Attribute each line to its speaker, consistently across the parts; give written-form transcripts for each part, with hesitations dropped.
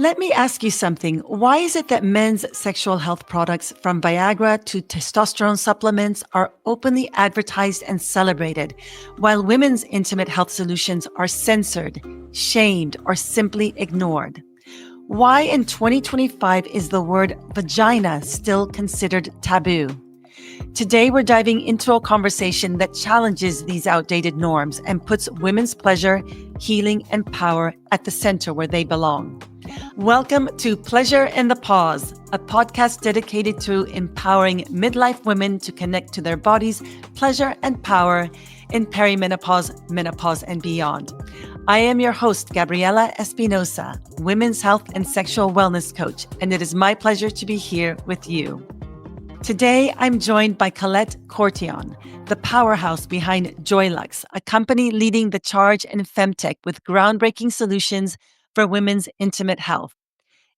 Speaker 1: Let me ask you something. Why is it that men's sexual health products, from Viagra to testosterone supplements, are openly advertised and celebrated, while women's intimate health solutions are censored, shamed, or simply ignored? Why in 2025 is the word vagina still considered taboo? Today, we're diving into a conversation that challenges these outdated norms and puts women's pleasure, healing, and power at the center where they belong. Welcome to Pleasure in the Pause, a podcast dedicated to empowering midlife women to connect to their bodies, pleasure, and power in perimenopause, menopause, and beyond. I am your host, Gabriella Espinosa, women's health and sexual wellness coach, and it is my pleasure to be here with you. Today, I'm joined by Colette Courtion, the powerhouse behind Joylux, a company leading the charge in femtech with groundbreaking solutions for women's intimate health.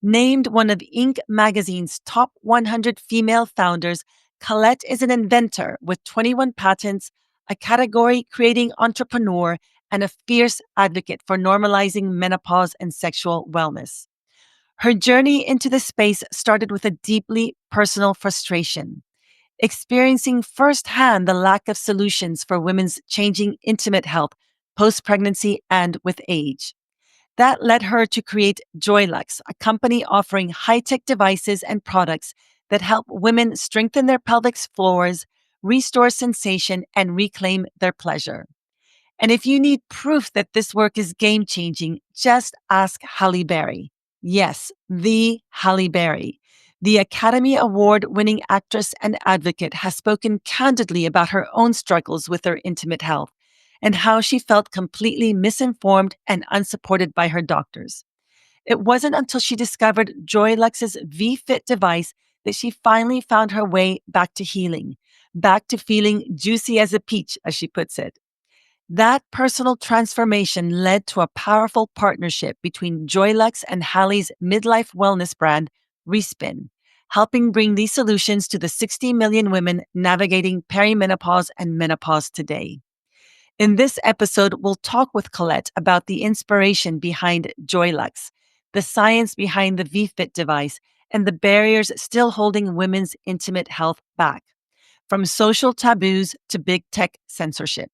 Speaker 1: Named one of Inc. magazine's top 100 female founders, Colette is an inventor with 21 patents, a category-creating entrepreneur, and a fierce advocate for normalizing menopause and sexual wellness. Her journey into the space started with a deeply personal frustration, experiencing firsthand the lack of solutions for women's changing intimate health post-pregnancy and with age. That led her to create Joylux, a company offering high-tech devices and products that help women strengthen their pelvic floors, restore sensation, and reclaim their pleasure. And if you need proof that this work is game-changing, just ask Halle Berry. Yes, the Halle Berry. The Academy Award-winning actress and advocate has spoken candidly about her own struggles with her intimate health and how she felt completely misinformed and unsupported by her doctors. It wasn't until she discovered Joylux's V-Fit device that she finally found her way back to healing, back to feeling juicy as a peach, as she puts it. That personal transformation led to a powerful partnership between Joylux and Halle's MIDLIFE wellness brand, Respin, helping bring these solutions to the 60 million women navigating perimenopause and menopause today. In this episode, we'll talk with Colette about the inspiration behind Joylux, the science behind the V-Fit device, and the barriers still holding women's intimate health back, from social taboos to big tech censorship.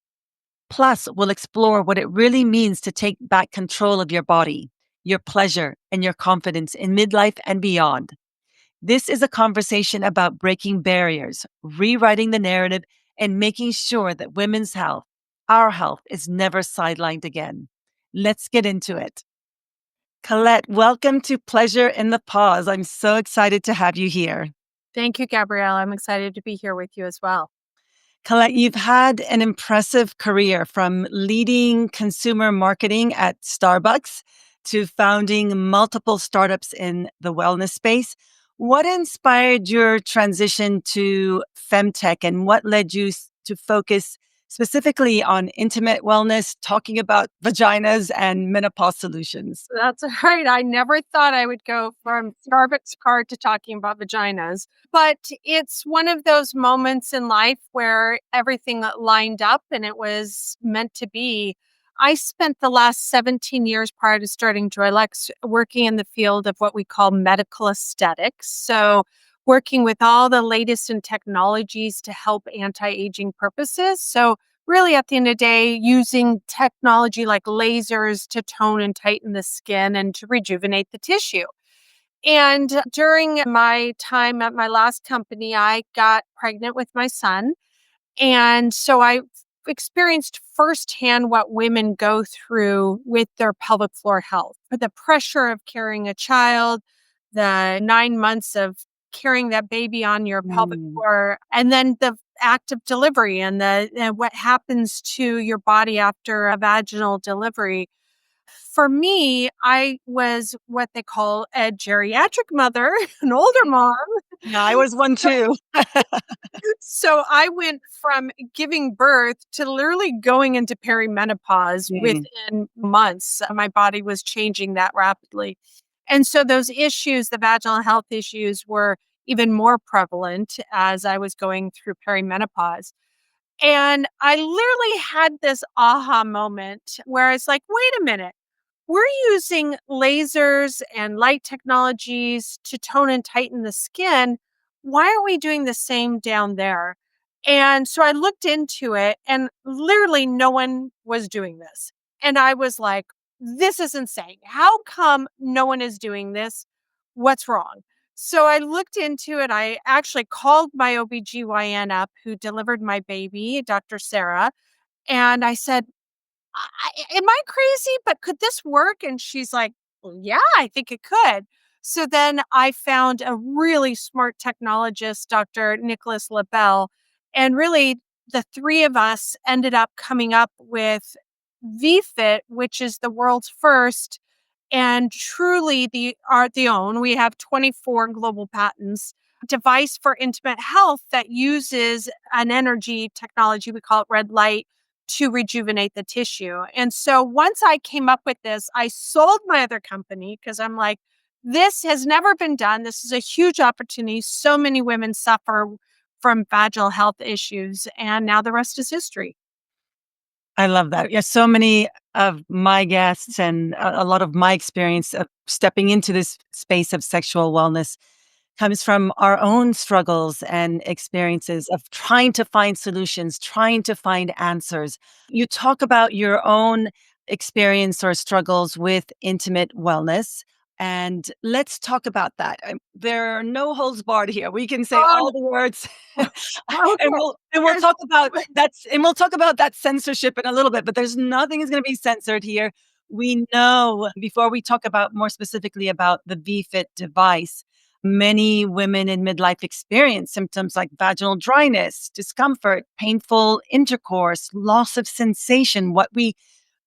Speaker 1: Plus, we'll explore what it really means to take back control of your body, your pleasure, and your confidence in midlife and beyond. This is a conversation about breaking barriers, rewriting the narrative, and making sure that women's health, our health, is never sidelined again. Let's get into it. Colette, welcome to Pleasure in the Pause. I'm so excited to have you here.
Speaker 2: Thank you, Gabriella. I'm excited to be here with you as well.
Speaker 1: Colette, you've had an impressive career from leading consumer marketing at Starbucks to founding multiple startups in the wellness space. What inspired your transition to femtech, and what led you to focus specifically on intimate wellness, talking about vaginas and menopause solutions?
Speaker 2: That's right. I never thought I would go from Starbucks card to talking about vaginas, but it's one of those moments in life where everything lined up and it was meant to be. I spent the last 17 years prior to starting Joylux working in the field of what we call medical aesthetics. So working with all the latest in technologies to help anti-aging purposes. So really at the end of the day, using technology like lasers to tone and tighten the skin and to rejuvenate the tissue. And during my time at my last company, I got pregnant with my son. And so I experienced firsthand what women go through with their pelvic floor health. The pressure of carrying a child, the 9 months of carrying that baby on your pelvic floor, and then the act of delivery and what happens to your body after a vaginal delivery. For me, I was what they call a geriatric mother, an older mom.
Speaker 1: Yeah, I was one too.
Speaker 2: So I went from giving birth to literally going into perimenopause within months. My body was changing that rapidly. And so those issues, the vaginal health issues, were even more prevalent as I was going through perimenopause. And I literally had this aha moment where it's like, wait a minute. we're using lasers and light technologies to tone and tighten the skin. Why aren't we doing the same down there? And so I looked into it, and literally no one was doing this. And I was like, this is insane. How come no one is doing this? What's wrong? So I looked into it. I actually called my OBGYN up who delivered my baby, Dr. Sarah, and I said, am I crazy? But could this work? And she's like, well, yeah, I think it could. So then I found a really smart technologist, Dr. Nicholas Labelle, and really the three of us ended up coming up with VFit, which is the world's first and truly the own. We have 24 global patents device for intimate health that uses an energy technology, we call it red light, to rejuvenate the tissue. And so once I came up with this, I sold my other company because I'm like, this has never been done. This is a huge opportunity. So many women suffer from vaginal health issues, and now the rest is history.
Speaker 1: I love that. Yeah, so many of my guests and a lot of my experience of stepping into this space of sexual wellness comes from our own struggles and experiences of trying to find solutions, trying to find answers. You talk about your own experience or struggles with intimate wellness. And let's talk about that. There are no holds barred here. We can say
Speaker 2: Oh,
Speaker 1: all the words, and
Speaker 2: okay.
Speaker 1: we'll talk about that censorship in a little bit. But there's nothing is going to be censored here. We know before we talk about more specifically about the VFit device, many women in midlife experience symptoms like vaginal dryness, discomfort, painful intercourse, loss of sensation, what we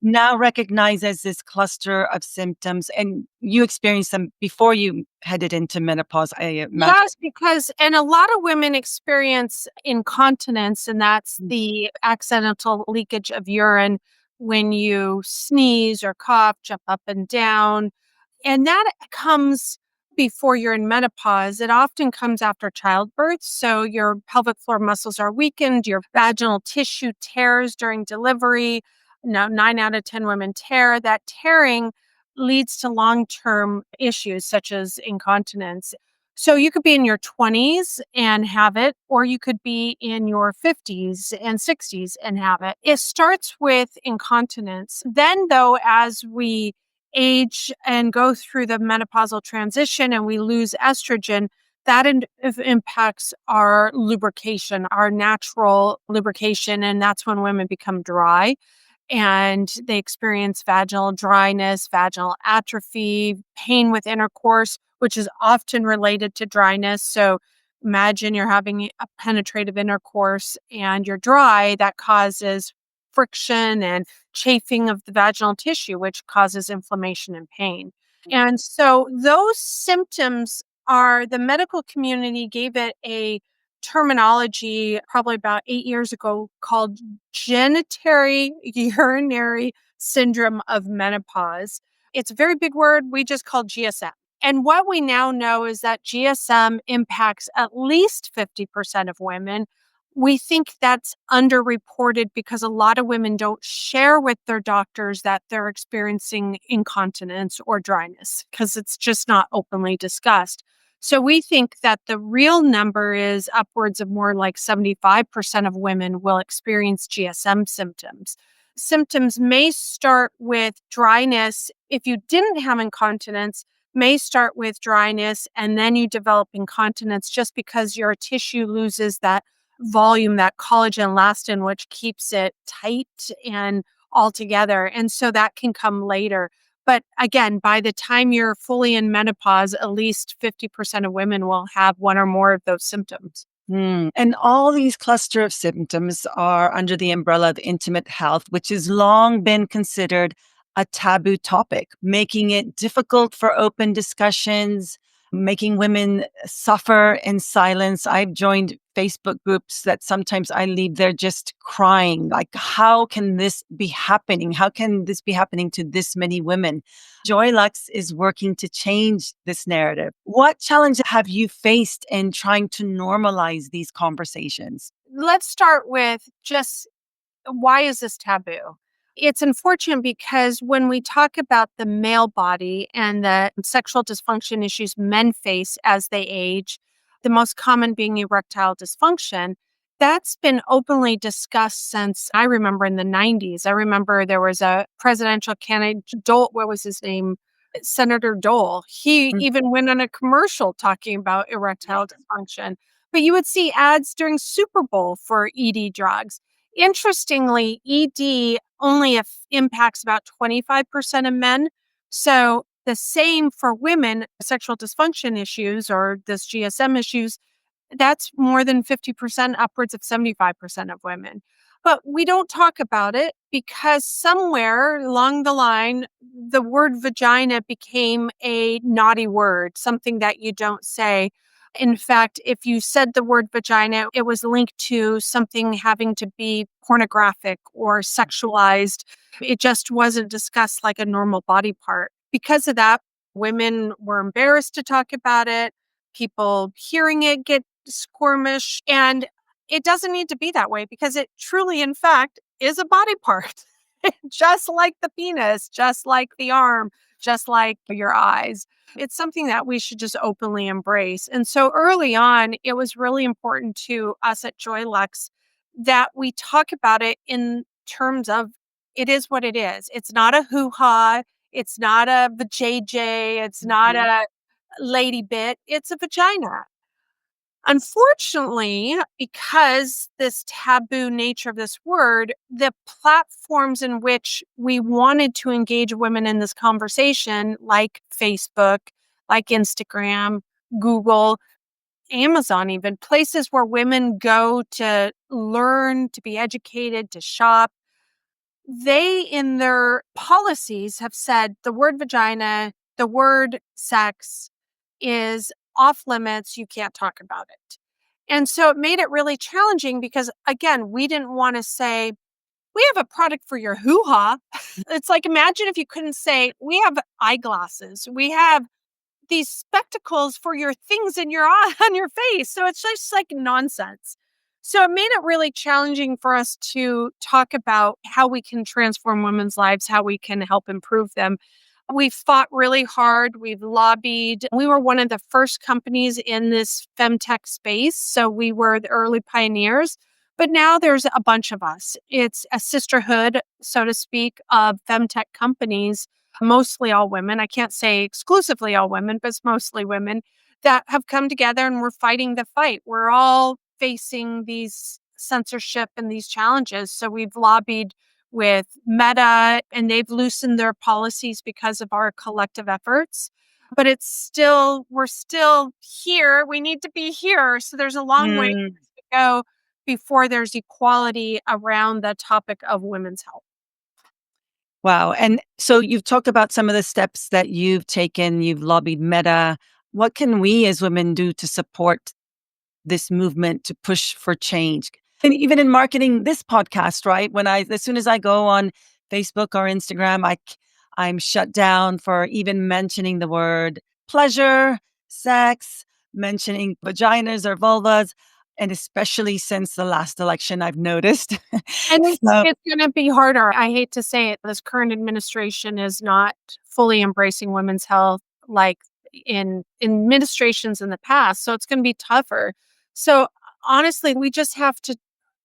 Speaker 1: now recognize as this cluster of symptoms. And you experienced them before you headed into menopause, I imagine.
Speaker 2: Yes, because and a lot of women experience incontinence, and that's the accidental leakage of urine when you sneeze or cough, jump up and down. And that comes before you're in menopause. It often comes after childbirth. So your pelvic floor muscles are weakened, your vaginal tissue tears during delivery. Now, 9 out of 10 women tear. That tearing leads to long term issues such as incontinence. So you could be in your 20s and have it, or you could be in your 50s and 60s and have it. It starts with incontinence. Then, though, as we age and go through the menopausal transition and we lose estrogen, that impacts our lubrication, our natural lubrication. And that's when women become dry and they experience vaginal dryness, vaginal atrophy, pain with intercourse, which is often related to dryness. So imagine you're having a penetrative intercourse and you're dry, that causes friction and chafing of the vaginal tissue, which causes inflammation and pain. And so those symptoms are the medical community gave it a terminology probably about 8 years ago called genitourinary urinary syndrome of menopause. It's a very big word. We just call GSM. And what we now know is that GSM impacts at least 50% of women. We think that's underreported because a lot of women don't share with their doctors that they're experiencing incontinence or dryness because it's just not openly discussed. So we think that the real number is upwards of more like 75% of women will experience GSM symptoms. Symptoms may start with dryness. If you didn't have incontinence, may start with dryness and then you develop incontinence just because your tissue loses that volume, that collagen elastin, which keeps it tight and all together. And so that can come later. But again, by the time you're fully in menopause, at least 50% of women will have one or more of those symptoms.
Speaker 1: And all these cluster of symptoms are under the umbrella of intimate health, which has long been considered a taboo topic, making it difficult for open discussions, making women suffer in silence. I've joined Facebook groups that sometimes I leave there just crying. Like, how can this be happening? How can this be happening to this many women? Joylux is working to change this narrative. What challenge have you faced in trying to normalize these conversations?
Speaker 2: Let's start with just why is this taboo? it's unfortunate because when we talk about the male body and the sexual dysfunction issues men face as they age, the most common being erectile dysfunction, that's been openly discussed since I remember in the 90s. I remember there was a presidential candidate, Dole, what was his name? Senator Dole. He
Speaker 1: Mm.
Speaker 2: even went on a commercial talking about erectile dysfunction. But you would see ads during Super Bowl for ED drugs. Interestingly, ED only impacts about 25% of men. So the same for women, sexual dysfunction issues or this GSM issues, that's more than 50%, upwards of 75% of women. But we don't talk about it because somewhere along the line, the word vagina became a naughty word, something that you don't say. In fact, if you said the word vagina, it was linked to something having to be pornographic or sexualized. It just wasn't discussed like a normal body part. Because of that, women were embarrassed to talk about it. People hearing it get squirmish. And it doesn't need to be that way because it truly, in fact, is a body part, just like the penis, just like the arm, just like your eyes. It's something that we should just openly embrace. And so early on, it was really important to us at Joylux that we talk about it in terms of it is what it is. It's not a hoo ha. It's not a vajayjay. It's not a lady bit. It's a vagina. Unfortunately, because this taboo nature of this word, the platforms in which we wanted to engage women in this conversation, like Facebook, like Instagram, Google, Amazon, even places where women go to learn, to be educated, to shop, they in their policies have said the word vagina, the word sex is off limits. You can't talk about it. And so it made it really challenging because, again, we didn't want to say, we have a product for your hoo ha. It's like, imagine if you couldn't say, we have eyeglasses, we have these spectacles for your things in your eye on your face. So it's just like nonsense. So it made it really challenging for us to talk about how we can transform women's lives, how we can help improve them. We've fought really hard. We've lobbied. We were one of the first companies in this femtech space. So we were the early pioneers. But now there's a bunch of us. It's a sisterhood, so to speak, of femtech companies, mostly all women. I can't say exclusively all women, but it's mostly women that have come together and we're fighting the fight. We're all facing these censorship and these challenges. So we've lobbied with Meta and they've loosened their policies because of our collective efforts. But it's still, we're still here. We need to be here. So there's a long way
Speaker 1: Mm.
Speaker 2: to go before there's equality around the topic of women's health.
Speaker 1: Wow. And so you've talked about some of the steps that you've taken. You've lobbied Meta. What can we as women do to support this movement to push for change? And even in marketing this podcast, right? As soon as I go on Facebook or Instagram, I'm shut down for even mentioning the word pleasure, sex, mentioning vaginas or vulvas. And especially since the last election, I've noticed.
Speaker 2: And
Speaker 1: So,
Speaker 2: it's gonna be harder. I hate to say it, this current administration is not fully embracing women's health like in administrations in the past, so it's gonna be tougher. So, honestly, we just have to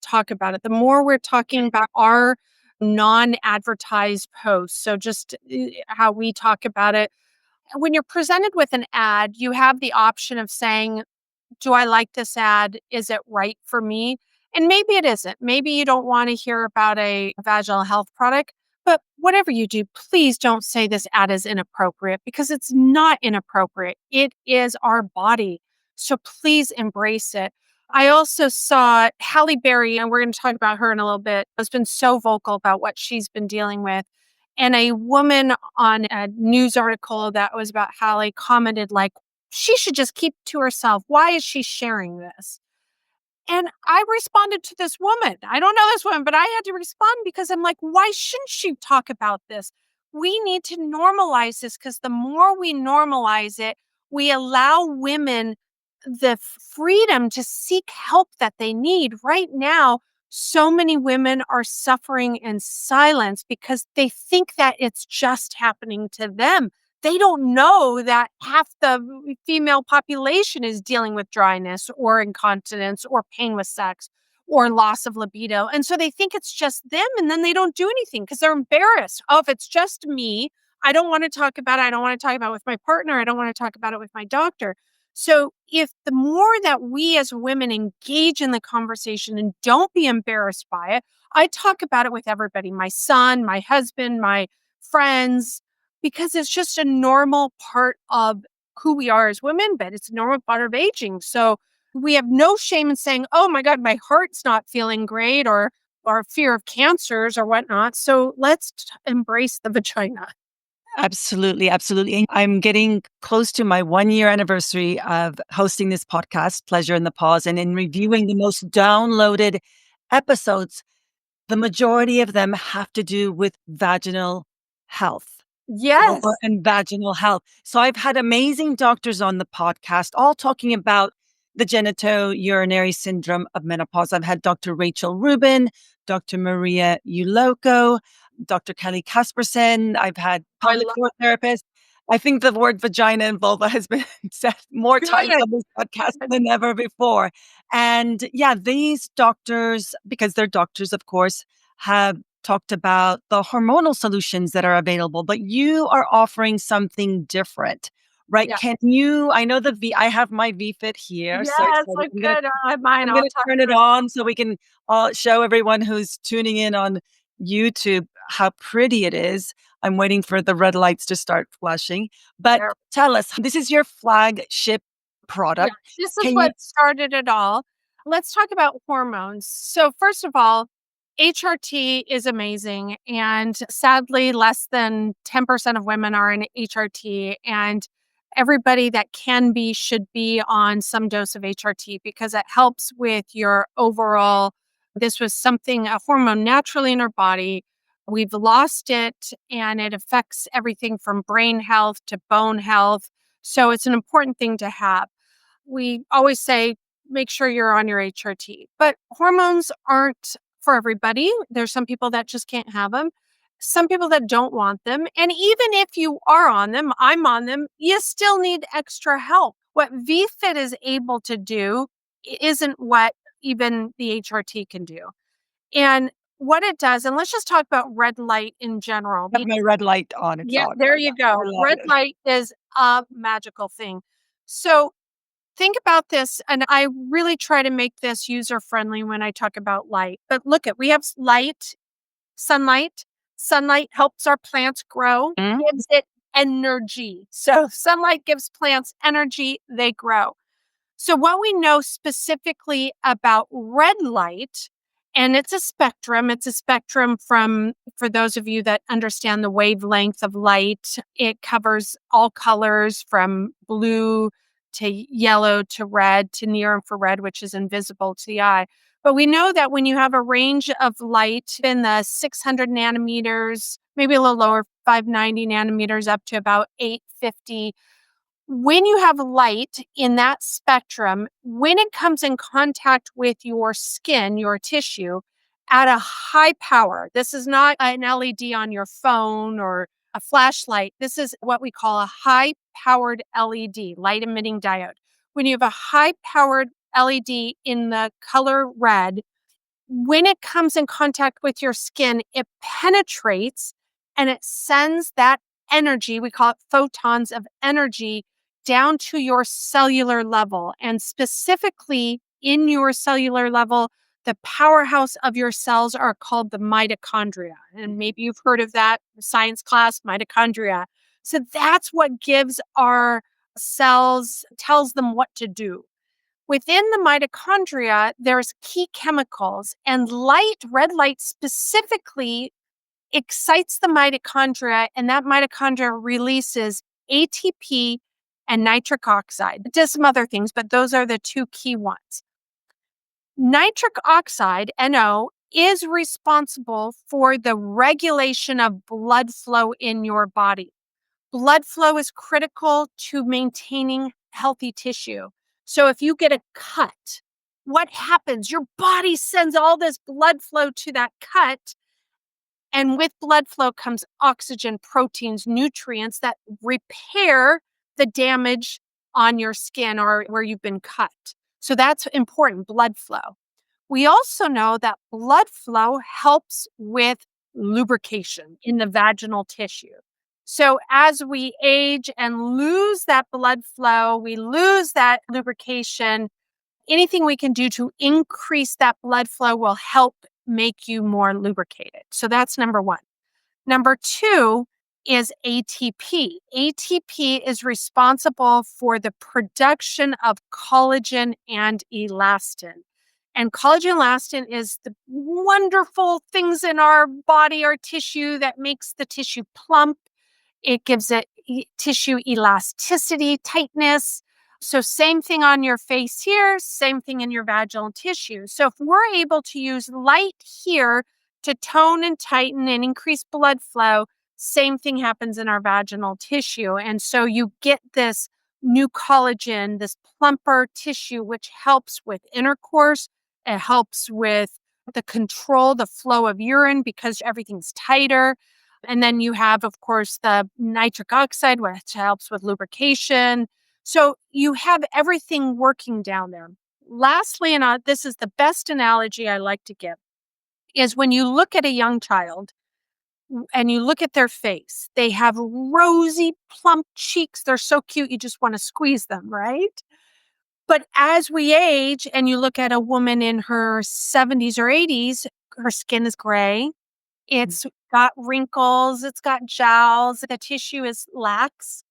Speaker 2: talk about it. The more we're talking about our non-advertised posts, so just, how we talk about it. When you're presented with an ad, you have the option of saying, do I like this ad? Is it right for me? And maybe it isn't. Maybe you don't want to hear about a vaginal health product, but whatever you do, please don't say this ad is inappropriate because it's not inappropriate. It is our body. So please embrace it. I also saw Halle Berry, and we're going to talk about her in a little bit, has been so vocal about what she's been dealing with. And a woman on a news article that was about Halle commented like, she should just keep to herself. Why is she sharing this? And I responded to this woman. I don't know this woman, but I had to respond because I'm like, why shouldn't she talk about this? We need to normalize this because the more we normalize it, we allow women the freedom to seek help that they need. Right now, so many women are suffering in silence because they think that it's just happening to them. They don't know that half the female population is dealing with dryness or incontinence or pain with sex or loss of libido. And so they think it's just them, and then they don't do anything because they're embarrassed. Oh, if it's just me, I don't want to talk about it. I don't want to talk about it with my partner. I don't want to talk about it with my doctor. So if the more that we as women engage in the conversation and don't be embarrassed by it, I talk about it with everybody, my son, my husband, my friends, because it's just a normal part of who we are as women, but it's a normal part of aging. So we have no shame in saying, oh my God, my heart's not feeling great, or fear of cancers or whatnot. So let's embrace the vagina.
Speaker 1: Absolutely, absolutely. And I'm getting close to my 1 year anniversary of hosting this podcast, Pleasure in the Pause, and in reviewing the most downloaded episodes, the majority of them have to do with vaginal health.
Speaker 2: Yes.
Speaker 1: Vulva and vaginal health. So I've had amazing doctors on the podcast, all talking about the genitourinary syndrome of menopause. I've had Dr. Rachel Rubin, Dr. Maria Uloco, Dr. Kelly Casperson. I've had
Speaker 2: I
Speaker 1: pelvic
Speaker 2: love
Speaker 1: floor therapists. I think the word vagina and vulva has been said more times
Speaker 2: it.
Speaker 1: on this podcast than ever before. And yeah, these doctors, because they're doctors, of course, have talked about the hormonal solutions that are available, but you are offering something different, right?
Speaker 2: Yeah.
Speaker 1: Can you, I know I have my VFit here, so
Speaker 2: Yes,
Speaker 1: excited.
Speaker 2: look good. I have mine.
Speaker 1: I'm
Speaker 2: I'll
Speaker 1: going to
Speaker 2: talk
Speaker 1: turn it
Speaker 2: about
Speaker 1: on so we can show everyone who's tuning in on YouTube how pretty it is. I'm waiting for the red lights to start flashing, but
Speaker 2: there.
Speaker 1: tell us, this is your flagship
Speaker 2: Yeah,
Speaker 1: product.
Speaker 2: this is
Speaker 1: Can you
Speaker 2: what started it all. Let's talk about hormones. So, first of all, HRT is amazing. And sadly, less than 10% of women are in HRT. And everybody that can be should be on some dose of HRT because it helps with your overall. This was something, a hormone naturally in our body. We've lost it, and it affects everything from brain health to bone health. So, it's an important thing to have. We always say, make sure you're on your HRT. But hormones aren't for everybody. There's some people that just can't have them, some people that don't want them. And even if you are on them, I'm on them, you still need extra help. What VFit is able to do isn't what even the HRT can do. And what it does, and let's just talk about red light in general.
Speaker 1: have my red light on? It's
Speaker 2: Yeah,
Speaker 1: on
Speaker 2: there
Speaker 1: right
Speaker 2: you
Speaker 1: now. I
Speaker 2: go.
Speaker 1: love
Speaker 2: Red
Speaker 1: it.
Speaker 2: light is a magical thing. So think about this, and I really try to make this user friendly when I talk about light. But look at, we have light, sunlight. Sunlight helps our plants grow,
Speaker 1: Mm?
Speaker 2: gives it energy. So sunlight gives plants energy, they grow. So, what we know specifically about red light, and it's a spectrum from, for those of you that understand the wavelength of light, it covers all colors from blue to yellow to red to near infrared, which is invisible to the eye. But we know that when you have a range of light in the 600 nanometers, maybe a little lower, 590 nanometers up to about 850, when you have light in that spectrum, when it comes in contact with your skin, your tissue, at a high power, this is not an LED on your phone or a flashlight. This is what we call a high powered LED, light emitting diode. When you have a high powered LED in the color red, when it comes in contact with your skin, it penetrates and it sends that energy, we call it photons of energy, down to your cellular level. And specifically in your cellular level, the powerhouse of your cells are called the mitochondria. And maybe you've heard of that science class, mitochondria. So that's what gives our cells, tells them what to do. Within the mitochondria, there's key chemicals, and light, red light specifically, excites the mitochondria, and that mitochondria releases ATP and nitric oxide. It does some other things, but those are the two key ones. Nitric oxide, NO, is responsible for the regulation of blood flow in your body. Blood flow is critical to maintaining healthy tissue. So if you get a cut, what happens? Your body sends all this blood flow to that cut. And with blood flow comes oxygen, proteins, nutrients that repair the damage on your skin or where you've been cut. So that's important, blood flow. We also know that blood flow helps with lubrication in the vaginal tissue. So as we age and lose that blood flow, we lose that lubrication. Anything we can do to increase that blood flow will help make you more lubricated. So that's number one. Number two is ATP. ATP is responsible for the production of collagen and elastin. And collagen and elastin is the wonderful things in our body, our tissue that makes the tissue plump. It gives it tissue elasticity, tightness. So same thing on your face here, same thing in your vaginal tissue. So if we're able to use light here to tone and tighten and increase blood flow, same thing happens in our vaginal tissue. And so you get this new collagen, this plumper tissue, which helps with intercourse. It helps with the control, the flow of urine because everything's tighter. And then you have, of course, the nitric oxide, which helps with lubrication. So you have everything working down there. Lastly, and this is the best analogy I like to give, is when you look at a young child and you look at their face, they have rosy, plump cheeks. They're so cute, you just want to squeeze them, right? But as we age and you look at a woman in her 70s or 80s, her skin is gray. It's got wrinkles, it's got jowls, the tissue is lax.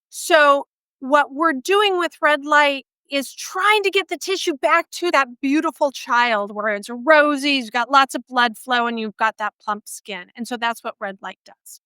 Speaker 2: So what we're doing with red light is trying to get the tissue back to that beautiful child where it's rosy, you've got lots of blood flow, and you've got that plump skin. And so that's what red light does.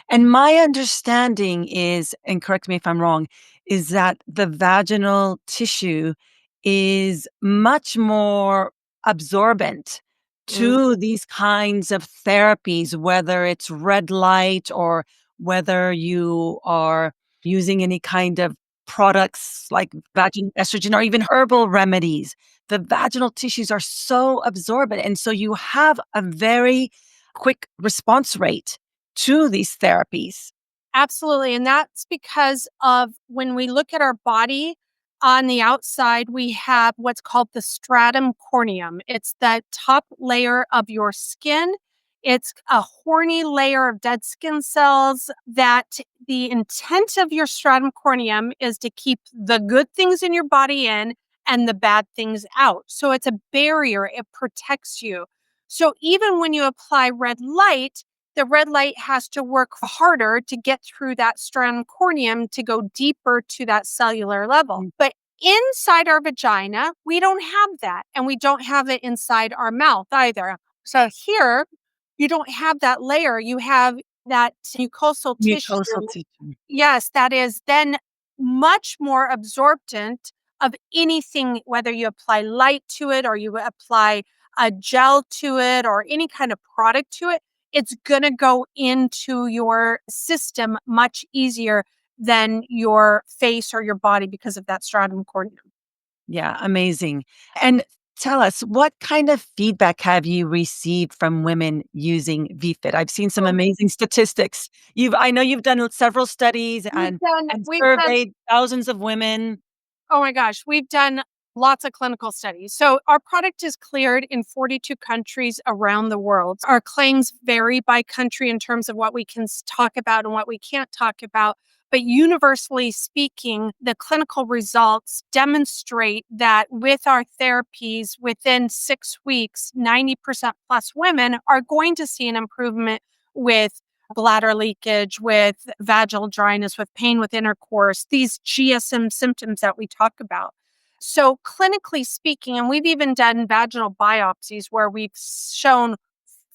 Speaker 1: And my understanding is, and correct me if I'm wrong, is that the vaginal tissue is much more absorbent
Speaker 2: Mm.
Speaker 1: to these kinds of therapies, whether it's red light or whether you are using any kind of products like vaginal estrogen or even herbal remedies. The vaginal tissues are so absorbent. And so you have a very quick response rate to these therapies.
Speaker 2: Absolutely. And that's because of when we look at our body on the outside, we have what's called the stratum corneum. It's the top layer of your skin. It's a horny layer of dead skin cells that the intent of your stratum corneum is to keep the good things in your body in and the bad things out. So it's a barrier, it protects you. So even when you apply red light, the red light has to work harder to get through that stratum corneum to go deeper to that cellular level. But inside our vagina, we don't have that. And we don't have it inside our mouth either. So here, you don't have that layer. You have that mucosal tissue.
Speaker 1: Mucosal tissue.
Speaker 2: Yes, that is then much more absorbent of anything, whether you apply light to it or you apply a gel to it or any kind of product to it. It's going to go into your system much easier than your face or your body because of that stratum corneum.
Speaker 1: Yeah, amazing. And tell us, what kind of feedback have you received from women using VFit? I've seen some amazing statistics. I know you've done several studies and
Speaker 2: We've done
Speaker 1: surveyed thousands of women.
Speaker 2: Oh my gosh, we've done lots of clinical studies. So our product is cleared in 42 countries around the world. Our claims vary by country in terms of what we can talk about and what we can't talk about. But universally speaking, the clinical results demonstrate that with our therapies, within 6 weeks, 90% plus women are going to see an improvement with bladder leakage, with vaginal dryness, with pain with intercourse, these GSM symptoms that we talk about. So, clinically speaking, and we've even done vaginal biopsies where we've shown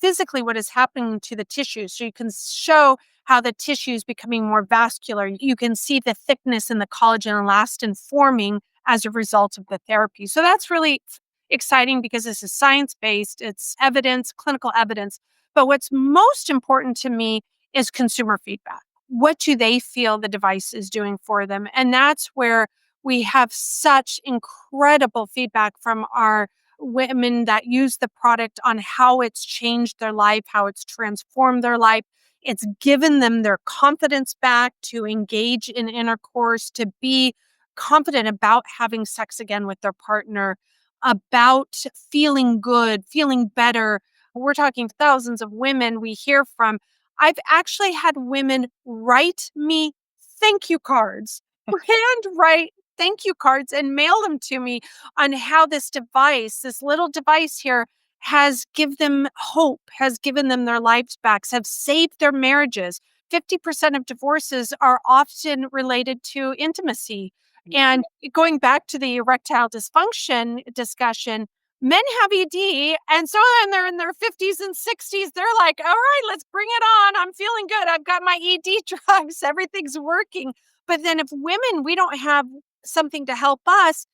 Speaker 2: physically what is happening to the tissue. So, you can show how the tissue is becoming more vascular. You can see the thickness in the collagen and elastin forming as a result of the therapy. So, that's really exciting because this is science based, it's evidence, clinical evidence. But what's most important to me is consumer feedback. What do they feel the device is doing for them? And that's where We have such incredible feedback from our women that use the product on how it's changed their life, how it's transformed their life. It's given them their confidence back to engage in intercourse, to be confident about having sex again with their partner, about feeling good, feeling better. We're talking thousands of women we hear from. I've actually had women write me thank you cards, handwrite thank you cards, and mail them to me on how this device, this little device here, has given them hope, has given them their lives back, have saved their marriages. 50% of divorces are often related to intimacy. And going back to the erectile dysfunction discussion, men have ED. And so then they're in their 50s and 60s. They're like, all right, let's bring it on. I'm feeling good. I've got my ED drugs. Everything's working. But then if women, we don't have something to help us,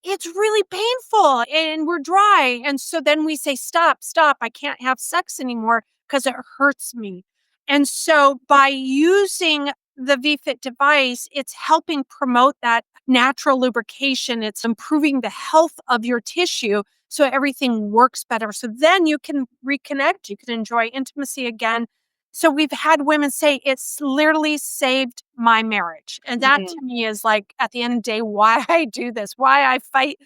Speaker 2: it's really painful and we're dry. And so then we say, stop, stop. I can't have sex anymore because it hurts me. And so by using the VFit device, it's helping promote that natural lubrication. It's improving the health of your tissue so everything works better. So then you can reconnect, you can enjoy intimacy again. So we've had women say it's literally saved my marriage. And that to me is like, at the end of the day, why I do this, why I fight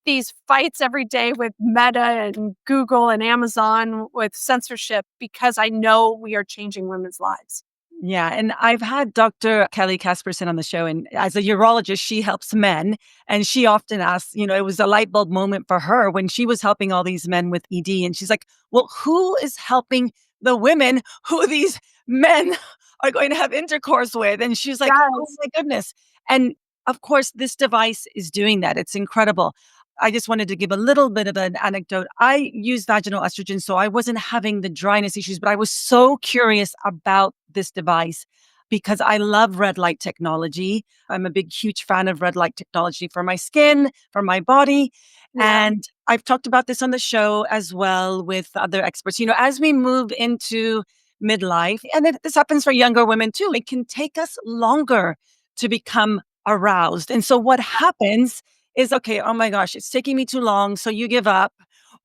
Speaker 2: these fights every day with Meta and Google and Amazon with censorship, because I know we are changing women's lives.
Speaker 1: Yeah. And I've had Dr. Kelly Casperson on the show. And as a urologist, she helps men. And she often asks, it was a light bulb moment for her when she was helping all these men with ED. And she's like, well, who is helping the women who these men are going to have intercourse with? And she's like, oh
Speaker 2: Yes.
Speaker 1: my goodness. And of course, this device is doing that. It's incredible. I just wanted to give a little bit of an anecdote. I use vaginal estrogen, so I wasn't having the dryness issues, but I was so curious about this device because I love red light technology. I'm a big, huge fan of red light technology for my skin, for my body.
Speaker 2: Yeah.
Speaker 1: And I've talked about this on the show as well with other experts. As we move into midlife, and this happens for younger women too, it can take us longer to become aroused. And so what happens is, okay, oh my gosh, it's taking me too long. So you give up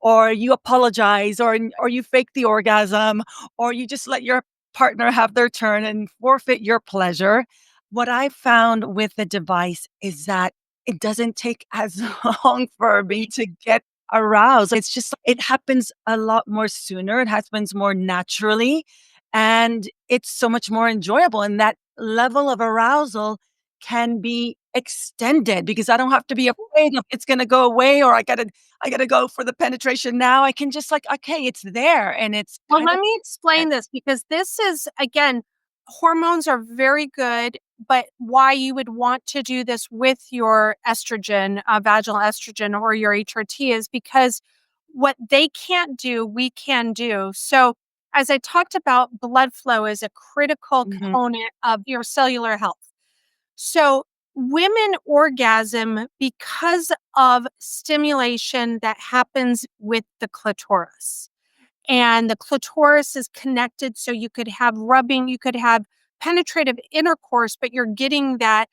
Speaker 1: or you apologize or you fake the orgasm or you just let your partner have their turn and forfeit your pleasure. What I found with the device is that it doesn't take as long for me to get aroused. It's just, it happens a lot more sooner. It happens more naturally and it's so much more enjoyable. And that level of arousal can be extended because I don't have to be afraid of it's going to go away or I got to go for the penetration now. I can just like, okay, it's there and it's
Speaker 2: Well,
Speaker 1: kind
Speaker 2: let
Speaker 1: of
Speaker 2: me explain this, because this is, again, hormones are very good, but why you would want to do this with your estrogen, vaginal estrogen or your HRT, is because what they can't do, we can do. So, as I talked about, blood flow is a critical
Speaker 1: Mhm.
Speaker 2: component of your cellular health. So, women orgasm because of stimulation that happens with the clitoris, and the clitoris is connected, so you could have rubbing, you could have penetrative intercourse, but you're getting that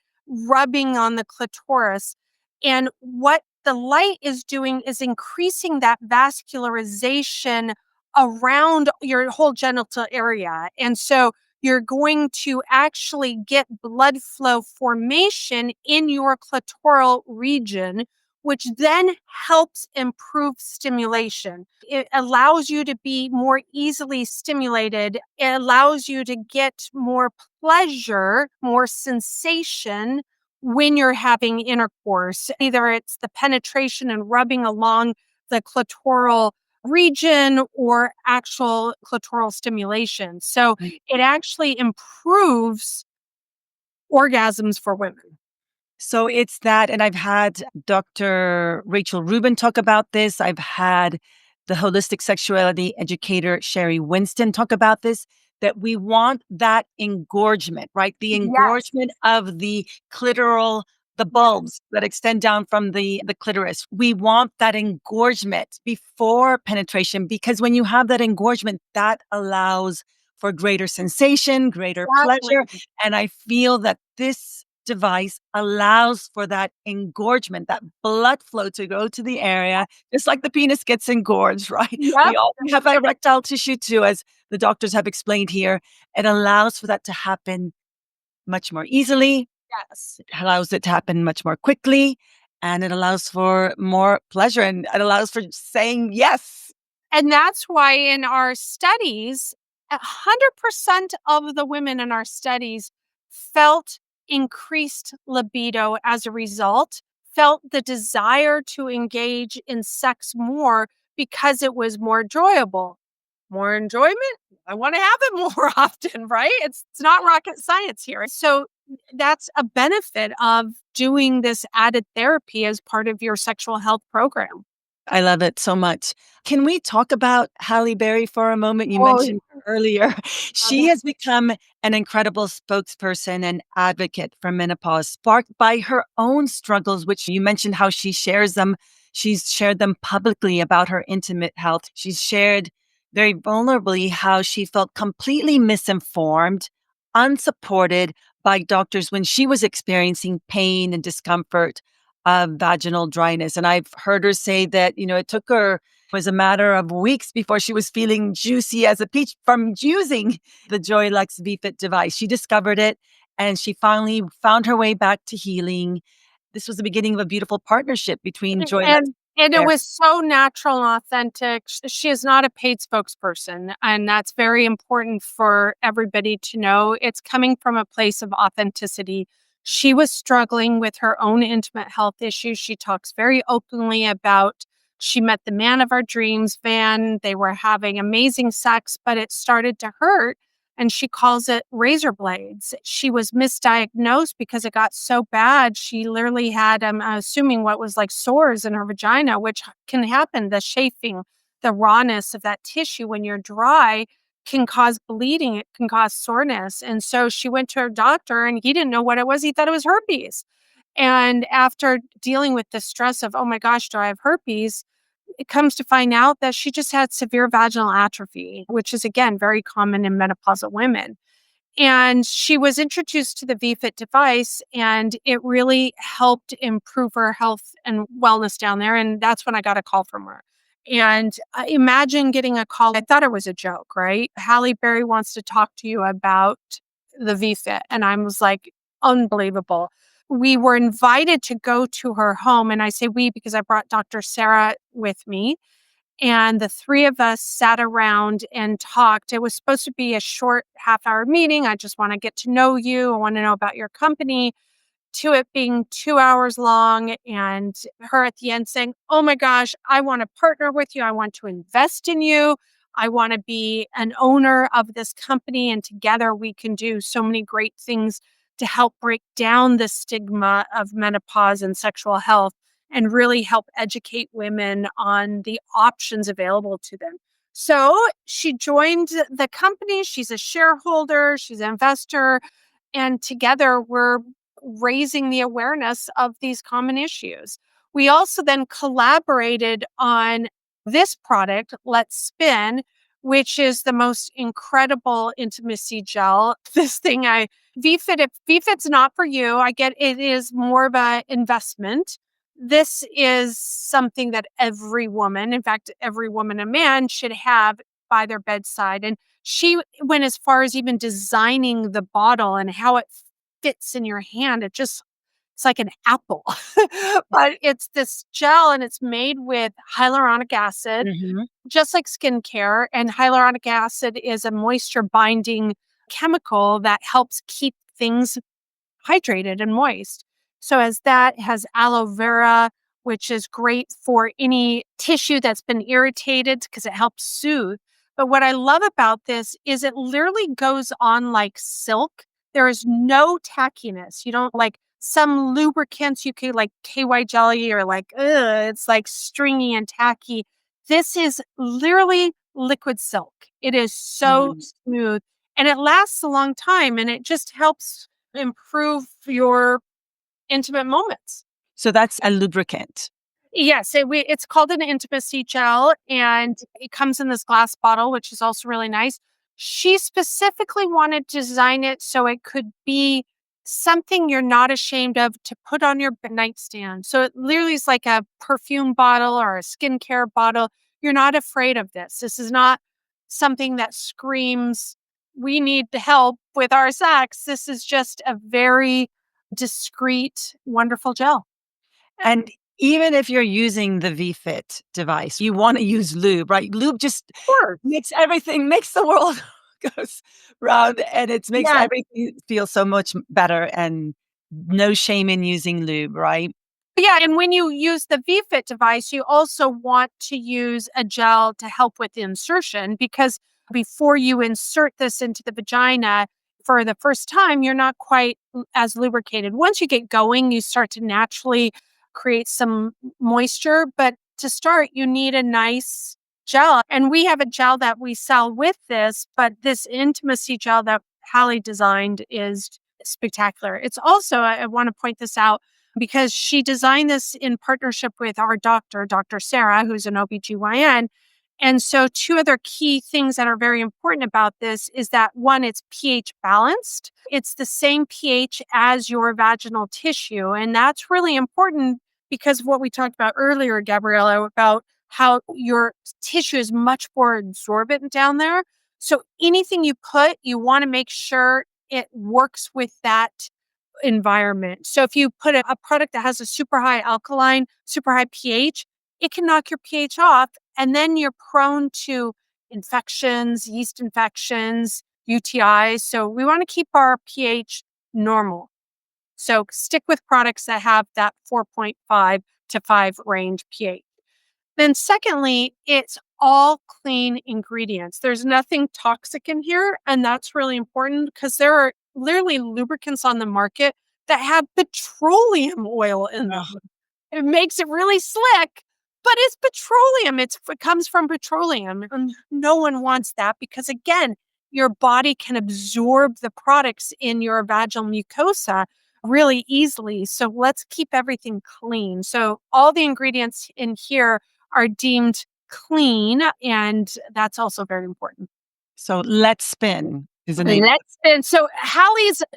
Speaker 2: rubbing on the clitoris. And what the light is doing is increasing that vascularization around your whole genital area. And so you're going to actually get blood flow formation in your clitoral region, which then helps improve stimulation. It allows you to be more easily stimulated. It allows you to get more pleasure, more sensation when you're having intercourse. Either it's the penetration and rubbing along the clitoral region or actual clitoral stimulation. So it actually improves orgasms for women.
Speaker 1: So it's that, and I've had Dr. Rachel Rubin talk about this. I've had the holistic sexuality educator Sherry Winston talk about this, that we want that engorgement, right? The
Speaker 2: Yes.
Speaker 1: engorgement of the clitoral, the bulbs that extend down from the clitoris. We want that engorgement before penetration because when you have that engorgement, that allows for greater sensation, greater pleasure.
Speaker 2: Exactly.
Speaker 1: And I feel that this device allows for that engorgement, that blood flow to go to the area, just like the penis gets engorged, right?
Speaker 2: Yep.
Speaker 1: We have erectile tissue too, as the doctors have explained here. It allows for that to happen much more easily.
Speaker 2: Yes.
Speaker 1: It allows it to happen much more quickly, and it allows for more pleasure, and it allows for saying yes.
Speaker 2: And that's why in our studies, 100% of the women in our studies felt increased libido as a result, felt the desire to engage in sex more because it was more enjoyable. More enjoyment? I want to have it more often, right? It's not rocket science here. So that's a benefit of doing this added therapy as part of your sexual health program.
Speaker 1: I love it so much. Can we talk about Halle Berry for a moment? You
Speaker 2: Oh,
Speaker 1: mentioned her earlier. She
Speaker 2: yeah.
Speaker 1: has become an incredible spokesperson and advocate for menopause, sparked by her own struggles, which you mentioned how she shares them. She's shared them publicly about her intimate health. She's shared very vulnerably how she felt completely misinformed, unsupported by doctors when she was experiencing pain and discomfort of vaginal dryness. And I've heard her say that, it took her was a matter of weeks before she was feeling juicy as a peach from using the Joylux VFit device. She discovered it and she finally found her way back to healing. This was the beginning of a beautiful partnership between Joylux
Speaker 2: And it
Speaker 1: and
Speaker 2: was so natural and authentic. She is not a paid spokesperson, and that's very important for everybody to know. It's coming from a place of authenticity. She was struggling with her own intimate health issues. She talks very openly about she met the man of her dreams, Van. They were having amazing sex, but it started to hurt. And she calls it razor blades. She was misdiagnosed because it got so bad. She literally had, I'm assuming, what was like sores in her vagina, which can happen. The chafing, the rawness of that tissue when you're dry can cause bleeding. It can cause soreness. And so she went to her doctor and he didn't know what it was. He thought it was herpes. And after dealing with the stress of, oh my gosh, do I have herpes? It comes to find out that she just had severe vaginal atrophy, which is again very common in menopausal women. And she was introduced to the VFit device, and it really helped improve her health and wellness down there. And that's when I got a call from her. And imagine getting a call. I thought it was a joke, right? Halle Berry wants to talk to you about the VFit. And I was like, unbelievable. We were invited to go to her home. And I say we because I brought Dr. Sarah with me. And the three of us sat around and talked. It was supposed to be a short half-hour meeting. I just want to get to know you. I want to know about your company, to it being 2 hours long, and her at the end saying, oh my gosh, I want to partner with you. I want to invest in you. I want to be an owner of this company. And together we can do so many great things to help break down the stigma of menopause and sexual health and really help educate women on the options available to them. So she joined the company. She's a shareholder, she's an investor, and together we're raising the awareness of these common issues. We also then collaborated on this product, Let's Spin, which is the most incredible intimacy gel. This thing VFit, if VFit's not for you, I get it is more of an investment. This is something that every woman, in fact, every woman and man should have by their bedside. And she went as far as even designing the bottle and how it fits in your hand. It's like an apple, but it's this gel and it's made with hyaluronic acid,
Speaker 1: Mhm.
Speaker 2: just like skincare. And hyaluronic acid is a moisture binding chemical that helps keep things hydrated and moist. So as that has aloe vera, which is great for any tissue that's been irritated because it helps soothe. But what I love about this is it literally goes on like silk. There is no tackiness. You don't like some lubricants you could like KY jelly or like, it's like stringy and tacky. This is literally liquid silk. It is so
Speaker 1: Mm.
Speaker 2: smooth and it lasts a long time and it just helps improve your intimate moments.
Speaker 1: So that's a lubricant.
Speaker 2: Yes, it's called an intimacy gel, and it comes in this glass bottle, which is also really nice. She specifically wanted to design it so it could be something you're not ashamed of to put on your nightstand. So it literally is like a perfume bottle or a skincare bottle. You're not afraid of this. This is not something that screams, we need help with our sex. This is just a very discreet, wonderful gel.
Speaker 1: And even if you're using the VFit device, you want to use lube, right? Lube just
Speaker 2: Sure.
Speaker 1: makes the world goes round, and it makes
Speaker 2: Yeah.
Speaker 1: everything feel so much better, and no shame in using lube, right?
Speaker 2: Yeah, and when you use the VFit device, you also want to use a gel to help with the insertion because before you insert this into the vagina for the first time, you're not quite as lubricated. Once you get going, you start to naturally create some moisture, but to start, you need a nice gel. And we have a gel that we sell with this, but this intimacy gel that Halle designed is spectacular. It's also, I want to point this out, because she designed this in partnership with our doctor, Dr. Sarah, who's an OBGYN. And so, two other key things that are very important about this is that one, it's pH balanced. It's the same pH as your vaginal tissue. And that's really important because of what we talked about earlier, Gabriella, about how your tissue is much more absorbent down there. So, anything you put, you want to make sure it works with that environment. So if you put a product that has a super high alkaline, super high pH, it can knock your pH off. And then you're prone to infections, yeast infections, UTIs. So we want to keep our pH normal. So stick with products that have that 4.5 to 5 range pH. Then secondly, it's all clean ingredients. There's nothing toxic in here, and that's really important because there are literally lubricants on the market that have petroleum oil in them. It makes it really slick, but it's petroleum. It comes from petroleum, and no one wants that because again, your body can absorb the products in your vaginal mucosa really easily. So let's keep everything clean. So all the ingredients in here are deemed clean, and that's also very important.
Speaker 1: So Let's Spin is the name.
Speaker 2: Let's spin. So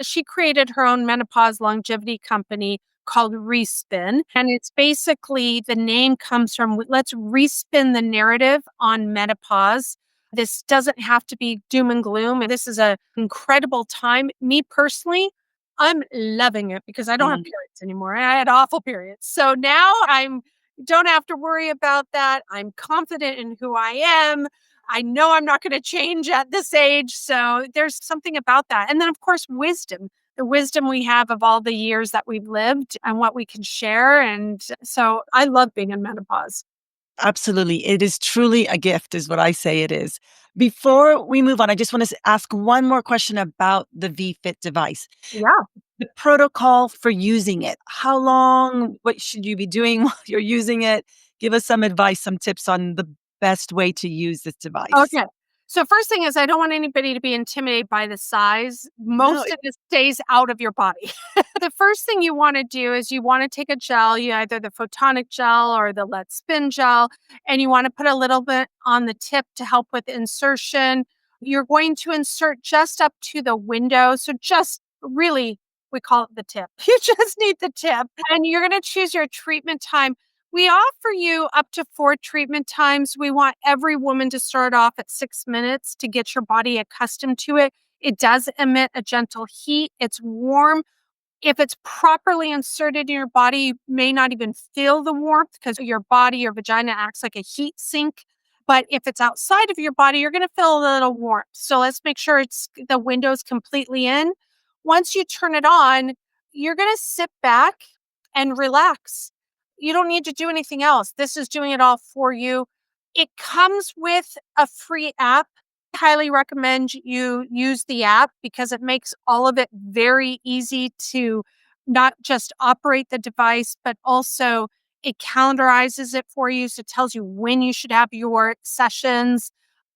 Speaker 2: she created her own menopause longevity company called Respin. And it's basically the name comes from let's respin the narrative on menopause. This doesn't have to be doom and gloom. This is an incredible time. Me personally, I'm loving it because I don't have periods anymore. I had awful periods. So now I'm don't have to worry about that. I'm confident in who I am. I know I'm not going to change at this age. So there's something about that. And then, of course, wisdom, the wisdom we have of all the years that we've lived and what we can share. And so I love being in menopause.
Speaker 1: Absolutely. It is truly a gift, is what I say it is. Before we move on, I just want to ask one more question about the VFit device.
Speaker 2: Yeah.
Speaker 1: The protocol for using it. How long? What should you be doing while you're using it? Give us some advice, some tips on the best way to use this device.
Speaker 2: Okay. So first thing is I don't want anybody to be intimidated by the size.
Speaker 1: No,
Speaker 2: Most of it stays out of your body. The first thing you want to do is you want to take a gel, you either the photonic gel or the Let's Spin gel, and you want to put a little bit on the tip to help with insertion. You're going to insert just up to the window. So just really, we call it the tip. You just need the tip. And you're going to choose your treatment time. We offer you up to 4 treatment times. We want every woman to start off at 6 minutes to get your body accustomed to it. It does emit a gentle heat. It's warm. If it's properly inserted in your body, you may not even feel the warmth because your body, your vagina acts like a heat sink. But if it's outside of your body, you're going to feel a little warmth. So let's make sure it's the window's completely in. Once you turn it on, you're going to sit back and relax. You don't need to do anything else. This is doing it all for you. It comes with a free app. I highly recommend you use the app because it makes all of it very easy to not just operate the device, but also it calendarizes it for you. So it tells you when you should have your sessions.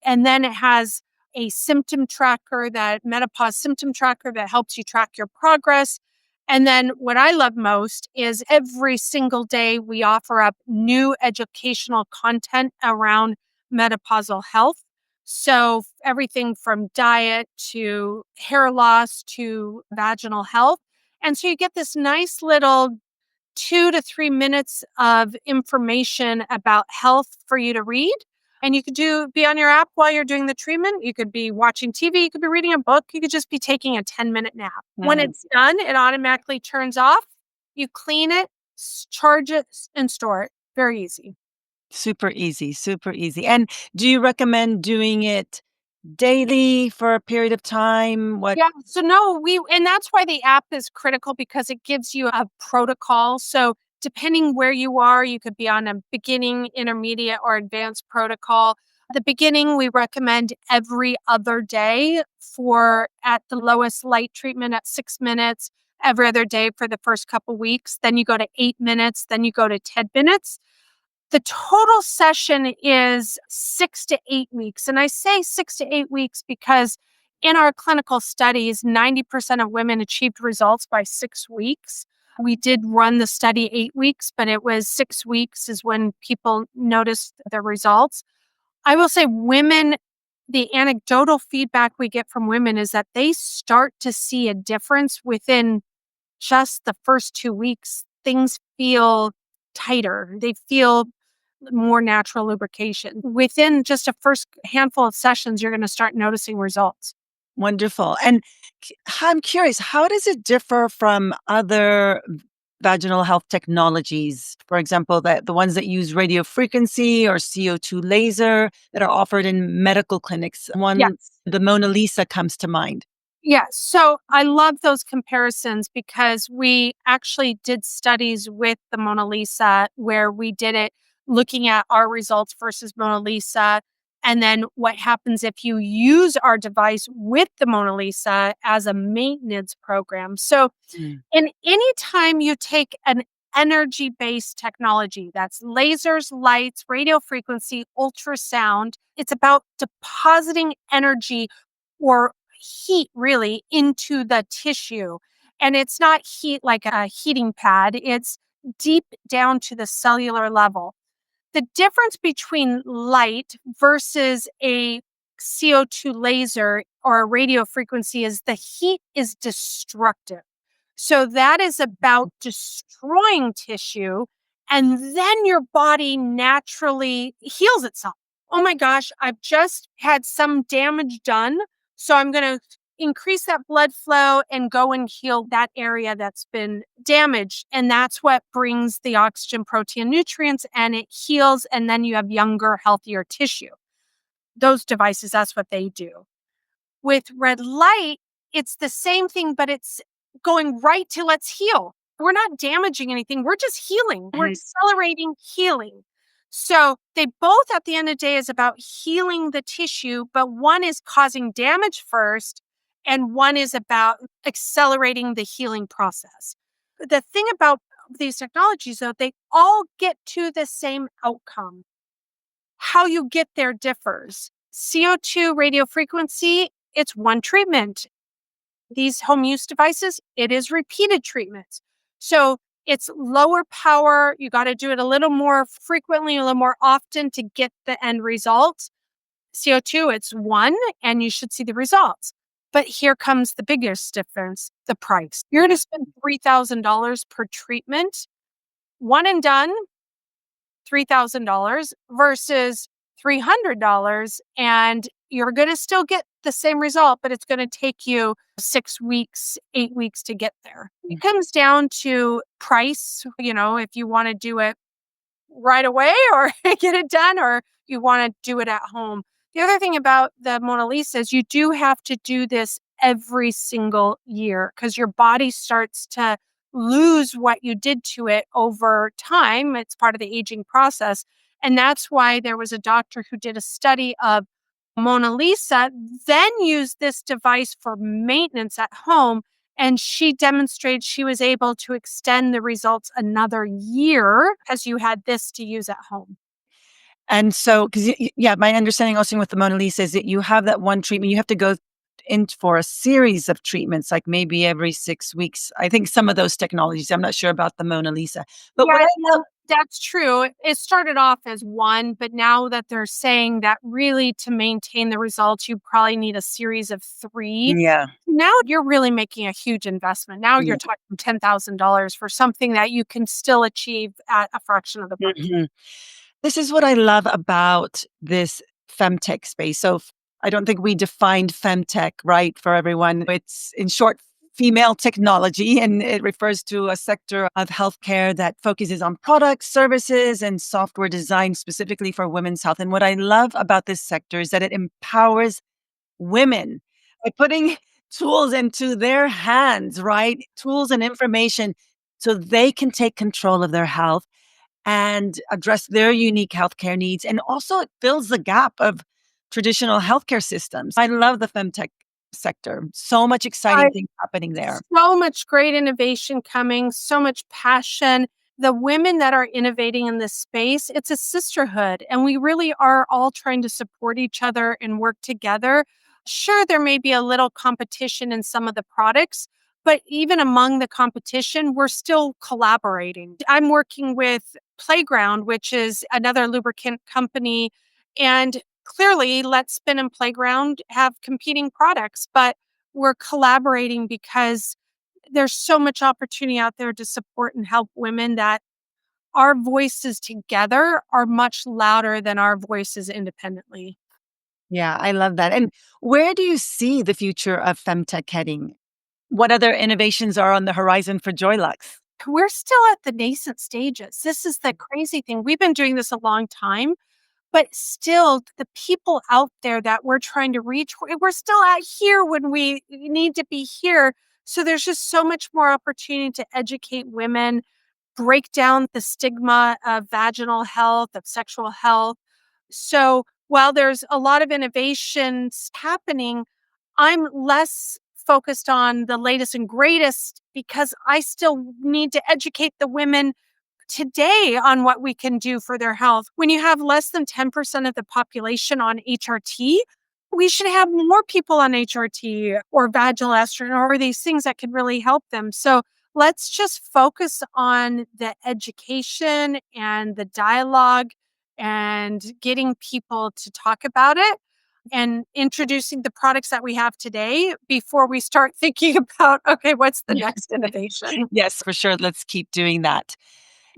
Speaker 2: And then it has a symptom tracker, that menopause symptom tracker that helps you track your progress. And then what I love most is every single day we offer up new educational content around menopausal health. So everything from diet to hair loss to vaginal health. And so you get this nice little 2 to 3 minutes of information about health for you to read. And you could be on your app while you're doing the treatment. You could be watching TV. You could be reading a book. You could just be taking a 10-minute nap. When it's done, it automatically turns off. You clean it, charge it, and store it. Very easy.
Speaker 1: Super easy, super easy. And do you recommend doing it daily for a period of time? What?
Speaker 2: Yeah. So no, and that's why the app is critical, because it gives you a protocol. So depending where you are, you could be on a beginning, intermediate, or advanced protocol. The beginning, we recommend every other day for at the lowest light treatment at 6 minutes, every other day for the first couple weeks. Then you go to 8 minutes, then you go to 10 minutes. The total session is 6 to 8 weeks. And I say 6 to 8 weeks because in our clinical studies, 90% of women achieved results by 6 weeks. We did run the study 8 weeks, but it was 6 weeks is when people noticed the results. I will say women, the anecdotal feedback we get from women is that they start to see a difference within just the first 2 weeks. Things feel tighter. They feel more natural lubrication. Within just a first handful of sessions, you're going to start noticing results.
Speaker 1: Wonderful. And I'm curious, how does it differ from other vaginal health technologies? For example, the ones that use radio frequency or CO2 laser that are offered in medical clinics.
Speaker 2: Yes.
Speaker 1: The Mona Lisa comes to mind.
Speaker 2: Yeah. So I love those comparisons because we actually did studies with the Mona Lisa where we did it looking at our results versus Mona Lisa. And then what happens if you use our device with the Mona Lisa as a maintenance program. So in any time you take an energy-based technology, that's lasers, lights, radio frequency, ultrasound, it's about depositing energy or heat really into the tissue. And it's not heat like a heating pad, it's deep down to the cellular level. The difference between light versus a CO2 laser or a radio frequency is the heat is destructive. So that is about destroying tissue, and then your body naturally heals itself. Oh my gosh, I've just had some damage done. So I'm going to increase that blood flow and go and heal that area that's been damaged. And that's what brings the oxygen, protein, nutrients, and it heals. And then you have younger, healthier tissue. Those devices, that's what they do. With red light, it's the same thing, but it's going right to let's heal. We're not damaging anything. We're just healing. We're accelerating healing. So they both at the end of the day is about healing the tissue, but one is causing damage first and one is about accelerating the healing process. The thing about these technologies, though, they all get to the same outcome. How you get there differs. CO2 radio frequency, it's one treatment. These home use devices, it is repeated treatments. So it's lower power. You got to do it a little more frequently, a little more often to get the end result. CO2, it's one, and you should see the results. But here comes the biggest difference, the price. You're going to spend $3,000 per treatment, one and done, $3,000 versus $300. And you're going to still get the same result, but it's going to take you 6 weeks, 8 weeks to get there. It comes down to price, if you want to do it right away or get it done, or you want to do it at home. The other thing about the Mona Lisa is you do have to do this every single year because your body starts to lose what you did to it over time. It's part of the aging process. And that's why there was a doctor who did a study of Mona Lisa, then used this device for maintenance at home. And she demonstrated she was able to extend the results another year as you had this to use at home.
Speaker 1: And so, because my understanding also with the Mona Lisa is that you have that one treatment, you have to go in for a series of treatments, like maybe every 6 weeks. I think some of those technologies, I'm not sure about the Mona Lisa. But
Speaker 2: That's true. It started off as one, but now that they're saying that really to maintain the results, you probably need a series of 3.
Speaker 1: Yeah.
Speaker 2: Now you're really making a huge investment. Now you're talking $10,000 for something that you can still achieve at a fraction of the price.
Speaker 1: Mhm. This is what I love about this femtech space. So I don't think we defined femtech right for everyone. It's in short, female technology, and it refers to a sector of healthcare that focuses on products, services, and software design specifically for women's health. And what I love about this sector is that it empowers women by putting tools into their hands, right? Tools and information so they can take control of their health and address their unique healthcare needs. And also, it fills the gap of traditional healthcare systems. I love the femtech sector. So much exciting
Speaker 2: I
Speaker 1: things happening there.
Speaker 2: So much great innovation coming, so much passion. The women that are innovating in this space, it's a sisterhood, and we really are all trying to support each other and work together. Sure, there may be a little competition in some of the products, but even among the competition, we're still collaborating. I'm working with Playground, which is another lubricant company, and clearly, Let's Spin and Playground have competing products, but we're collaborating because there's so much opportunity out there to support and help women that our voices together are much louder than our voices independently.
Speaker 1: Yeah, I love that. And where do you see the future of femtech heading? What other innovations are on the horizon for Joylux?
Speaker 2: We're still at the nascent stages. This is the crazy thing. We've been doing this a long time, but still, the people out there that we're trying to reach, we're still out here when we need to be here. So there's just so much more opportunity to educate women, break down the stigma of vaginal health, of sexual health. So while there's a lot of innovations happening, I'm less focused on the latest and greatest because I still need to educate the women today on what we can do for their health. When you have less than 10% of the population on HRT, we should have more people on HRT or vaginal estrogen or these things that could really help them. So let's just focus on the education and the dialogue and getting people to talk about it and introducing the products that we have today before we start thinking about, okay, what's the next innovation?
Speaker 1: Yes, for sure. Let's keep doing that.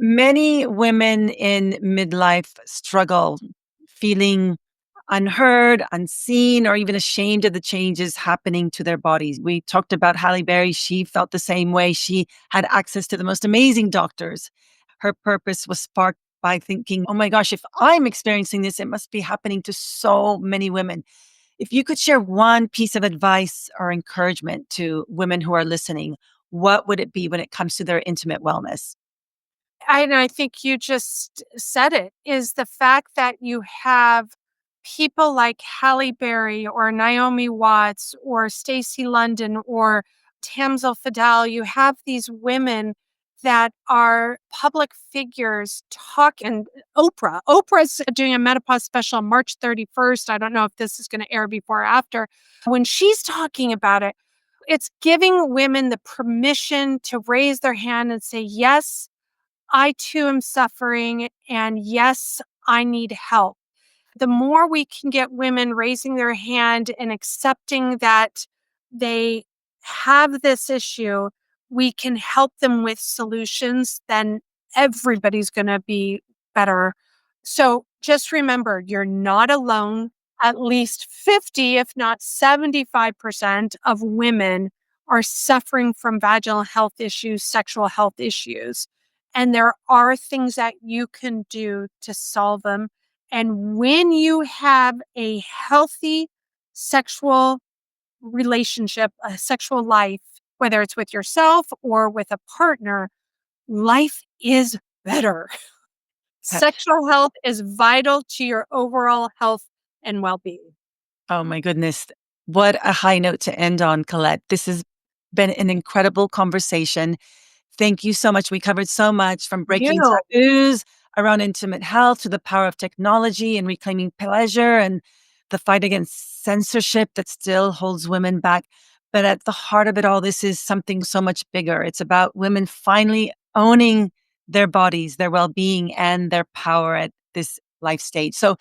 Speaker 1: Many women in midlife struggle feeling unheard, unseen, or even ashamed of the changes happening to their bodies. We talked about Halle Berry. She felt the same way. She had access to the most amazing doctors. Her purpose was sparked by thinking, oh my gosh, if I'm experiencing this, it must be happening to so many women. If you could share one piece of advice or encouragement to women who are listening, what would it be when it comes to their intimate wellness?
Speaker 2: And I think you just said it, is the fact that you have people like Halle Berry or Naomi Watts or Stacey London or Tamzil Fadal. You have these women that are public figures talking. Oprah's doing a menopause special on March 31st. I don't know if this is going to air before or after. When she's talking about it, it's giving women the permission to raise their hand and say, yes, I too am suffering, and yes, I need help. The more we can get women raising their hand and accepting that they have this issue, we can help them with solutions, then everybody's going to be better. So just remember, you're not alone. At least 50, if not 75% of women are suffering from vaginal health issues, sexual health issues. And there are things that you can do to solve them. And when you have a healthy sexual relationship, a sexual life, whether it's with yourself or with a partner, life is better. Sexual health is vital to your overall health and well being.
Speaker 1: Oh my goodness. What a high note to end on, Colette. This has been an incredible conversation. Thank you so much. We covered so much from breaking
Speaker 2: You.
Speaker 1: taboos around intimate health to the power of technology and reclaiming pleasure and the fight against censorship that still holds women back. But at the heart of it all, this is something so much bigger. It's about women finally owning their bodies, their well-being, and their power at this life stage. So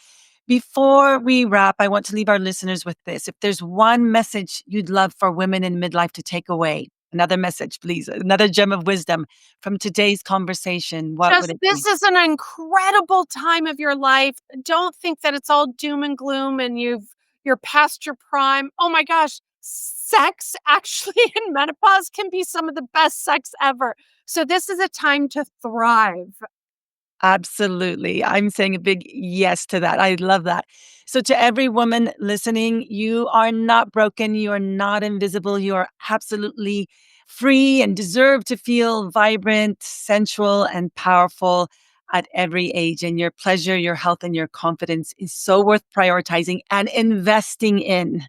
Speaker 1: before we wrap, I want to leave our listeners with this. If there's one message you'd love for women in midlife to take away, another message, please, another gem of wisdom from today's conversation, what would
Speaker 2: Just
Speaker 1: it be?
Speaker 2: this is an incredible time of your life. Don't think that it's all doom and gloom and you're past your prime. Oh my gosh, sex actually in menopause can be some of the best sex ever. So this is a time to thrive.
Speaker 1: Absolutely. I'm saying a big yes to that. I love that. So, to every woman listening, you are not broken. You are not invisible. You are absolutely free and deserve to feel vibrant, sensual, and powerful at every age. And your pleasure, your health, and your confidence is so worth prioritizing and investing in.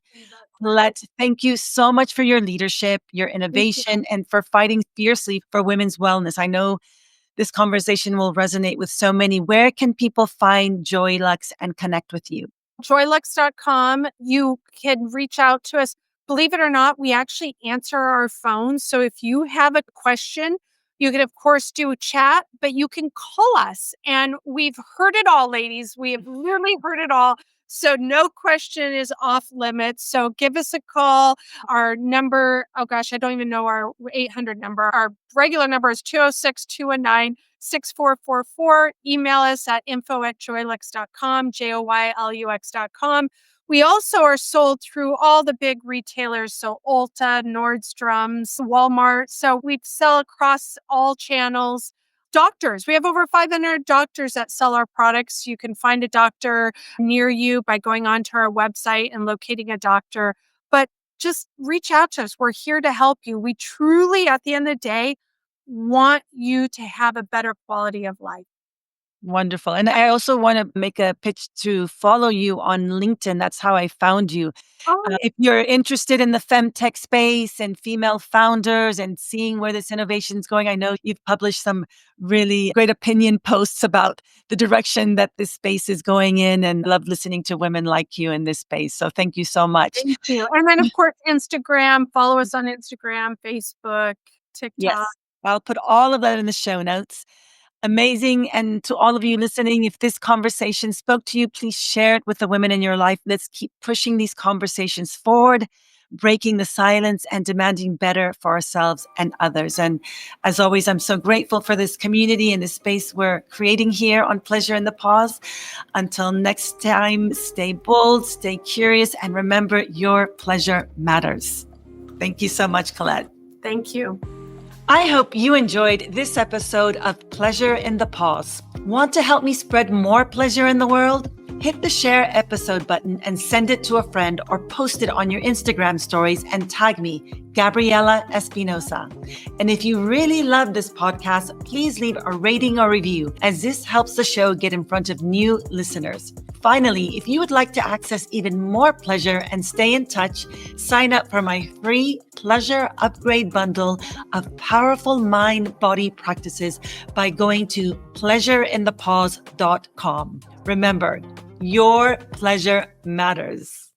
Speaker 1: Colette, thank you so much for your leadership, your
Speaker 2: Thank you.
Speaker 1: innovation, and for fighting fiercely for women's wellness. I know this conversation will resonate with so many. Where can people find Joylux and connect with you?
Speaker 2: Joylux.com. You can reach out to us. Believe it or not, we actually answer our phones. So if you have a question, you can, of course, do a chat, but you can call us. And we've heard it all, ladies. We have really heard it all. So no question is off limits. So give us a call. Our number, oh gosh, I don't even know our 800 number. Our regular number is 206-219 6444. Email us at info@joylux.com, joylux.com. We also are sold through all the big retailers, so Ulta, Nordstrom's, Walmart. So we sell across all channels. Doctors, we have over 500 doctors that sell our products. You can find a doctor near you by going onto our website and locating a doctor. But just reach out to us. We're here to help you. We truly, at the end of the day, want you to have a better quality of life.
Speaker 1: Wonderful. And I also want to make a pitch to follow you on LinkedIn. That's how I found you.
Speaker 2: Oh,
Speaker 1: If you're interested in the femtech space and female founders and seeing where this innovation is going, I know you've published some really great opinion posts about the direction that this space is going in, and love listening to women like you in this space. So thank you so much.
Speaker 2: thank you. And then, of course, Instagram. Follow us on Instagram, Facebook, TikTok.
Speaker 1: Yes, I'll put all of that in the show notes. Amazing. And to all of you listening, if this conversation spoke to you, please share it with the women in your life. Let's keep pushing these conversations forward, breaking the silence and demanding better for ourselves and others. And as always, I'm so grateful for this community and this space we're creating here on Pleasure in the Pause. Until next time, stay bold, stay curious, and remember your pleasure matters. Thank you so much, Colette.
Speaker 2: Thank you.
Speaker 1: I hope you enjoyed this episode of Pleasure in the Pause. Want to help me spread more pleasure in the world? Hit the share episode button and send it to a friend, or post it on your Instagram stories and tag me, Gabriella Espinosa. And if you really love this podcast, please leave a rating or review, as this helps the show get in front of new listeners. Finally, if you would like to access even more pleasure and stay in touch, sign up for my free pleasure upgrade bundle of powerful mind-body practices by going to pleasureinthepause.com. Remember, your pleasure matters.